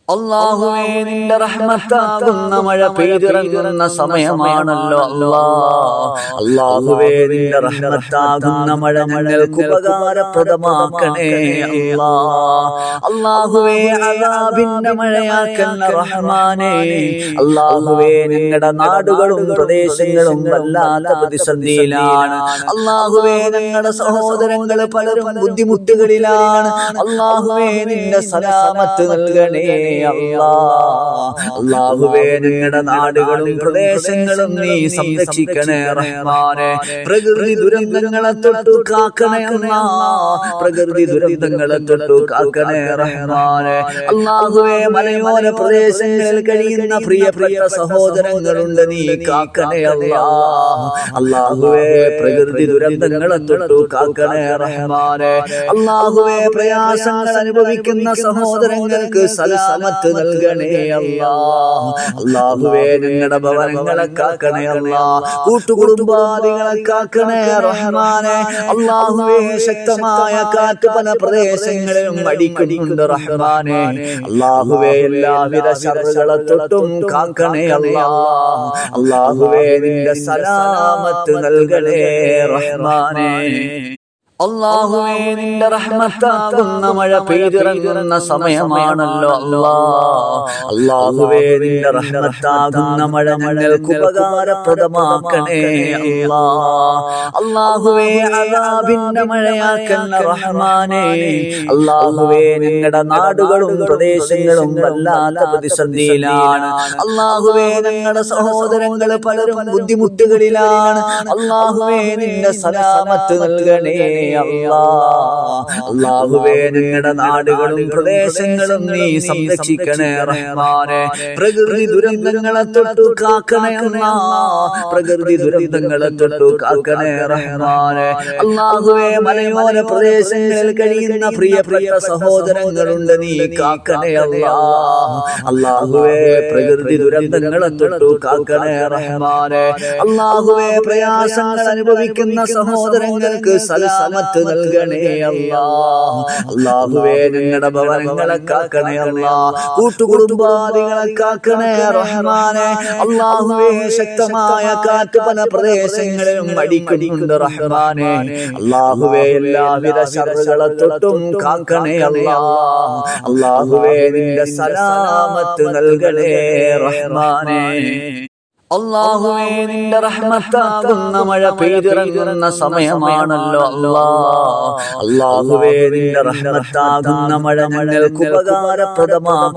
അല്ലാഹുവേ നിന്റെ റഹ്മത്താകുന്ന മഴ പെയ്തിറങ്ങുന്ന സമയമാണല്ലോ അല്ലാഹുവേ നിന്റെ റഹ്മത്താകുന്ന മഴ ഞങ്ങൾക്ക് ഉപകാരപ്രദമാക്കണേ അല്ലാഹുവേ അദാബിന്റെ മഴയാക്കല്ല റഹ്മാനേ അല്ലാഹുവേ ഞങ്ങളുടെ നാടുകളും പ്രദേശങ്ങളും വല്ലാത്ത പ്രതിസന്ധിയിലാണ് അല്ലാഹുവേ ഞങ്ങളുടെ സഹോദരങ്ങൾ പലരും ബുദ്ധിമുട്ടുകളിലാണ് അല്ലാഹുവേ നിന്റെ സലാമത്ത് നൽകണേ അല്ലാഹുവേ ഞങ്ങളുടെ നാടുകളും പ്രദേശങ്ങളും നീ സംരക്ഷിക്കണേ റഹ്മാനെ പ്രകൃതി ദുരന്തങ്ങളെ തൊട്ടു കാക്കണേ പ്രകൃതി ദുരന്തങ്ങളെ തൊട്ടു കാക്കണേ റഹ്മാനെ അല്ലാഹുവേ മലയോര പ്രദേശങ്ങളിൽ കഴിയുന്ന പ്രിയപ്പെട്ട സഹോദരങ്ങളുണ്ട് നീ കാക്കണേ അല്ലാഹുവേ പ്രകൃതി ദുരന്തങ്ങളെ തൊട്ടു കാക്കണേ റഹ്മാനെ അല്ലാഹുവേ പ്രയാസങ്ങൾ അനുഭവിക്കുന്ന സഹോദരങ്ങൾക്ക് സലാമത്ത് നൽകണേ അല്ലാഹുവേ ഞങ്ങളുടെ ഭവനങ്ങളെ കാക്കണേ കൂട്ടുകുടുംബാദികളെ കാക്കണേ റഹ്മാനെ അല്ലാഹുവേ ശക്തമായ കാറ്റ് പല പ്രദേശങ്ങളിലും അടിക്കുന്നുണ്ട് റഹ്മാനെ അല്ലാഹുവേ എല്ലാവിധ ശർറുകളെ തൊട്ടും കാക്കണേ അല്ലാഹുവേ നിന്റെ സലാമത്ത് നൽകണേ റഹ്മാനെ അല്ലാഹുവേ നിന്റെ റഹ്മത്താകുന്ന മഴ പെയ്തിറങ്ങുന്ന സമയമാണല്ലോ അല്ലാഹുവേ നിന്റെ റഹ്മത്താകുന്ന മഴ ഞങ്ങൾക്ക് ഉപകാരപ്രദമാക്കണേ അല്ലാഹുവേ അദാബിന്റെ മഴയാക്കല്ല റഹ്മാനേ അല്ലാഹുവേ ഞങ്ങളുടെ നാടുകളും പ്രദേശങ്ങളും വല്ലാത്ത പ്രതിസന്ധിയിലാണ് അല്ലാഹുവേ ഞങ്ങളുടെ സഹോദരങ്ങൾ പലരും ബുദ്ധിമുട്ടുകളിലാണ് അല്ലാഹുവേ നിന്റെ സലാമത്ത് നൽകണേ അല്ലാഹുവേ ഞങ്ങളുടെ നാടുകളും പ്രദേശങ്ങളും നീ സംരക്ഷിക്കണേ റഹ്മാനെ പ്രകൃതി ദുരന്തങ്ങളെ തൊട്ടു കാക്കണേ പ്രകൃതി ദുരന്തങ്ങളെ തൊട്ടു കാക്കണേ റഹ്മാനെ അല്ലാഹുവേ മലയോര പ്രദേശങ്ങളിൽ കഴിയുന്ന പ്രിയപ്പെട്ട സഹോദരങ്ങളുണ്ട് നീ കാക്കണേ അല്ലാഹുവേ പ്രകൃതി ദുരന്തങ്ങളെ തൊട്ടു കാക്കണേ റഹ്മാനെ അല്ലാഹുവേ പ്രയാസങ്ങൾ അനുഭവിക്കുന്ന സഹോദരങ്ങൾക്ക് സലാമത്ത് നൽകണേ അല്ലാഹുവേ ഞങ്ങളുടെ ഭവനങ്ങളെ കാക്കണേ കൂട്ടുകുടുംബാദികളെ കാക്കണേ റഹ്മാനെ അല്ലാഹുവേ ശക്തമായ കാറ്റ് പല പ്രദേശങ്ങളിലും അടിക്കുന്നുണ്ട് റഹ്മാനെ അല്ലാഹുവേ എല്ലാവിധ ശർറുകളെ തൊട്ടും കാക്കണേ അല്ലാഹുവേ നിന്റെ സലാമത്ത് നൽകണേ റഹ്മാനെ അല്ലാഹുവേ നിന്റെ റഹ്മത്താകുന്ന മഴ പെയ്തിറങ്ങുന്ന സമയമാണല്ലോ അല്ലാഹുവേ നിന്റെ റഹ്മത്താകുന്ന മഴ ഞങ്ങൾക്ക് ഉപകാരപ്രദമാക്കണേ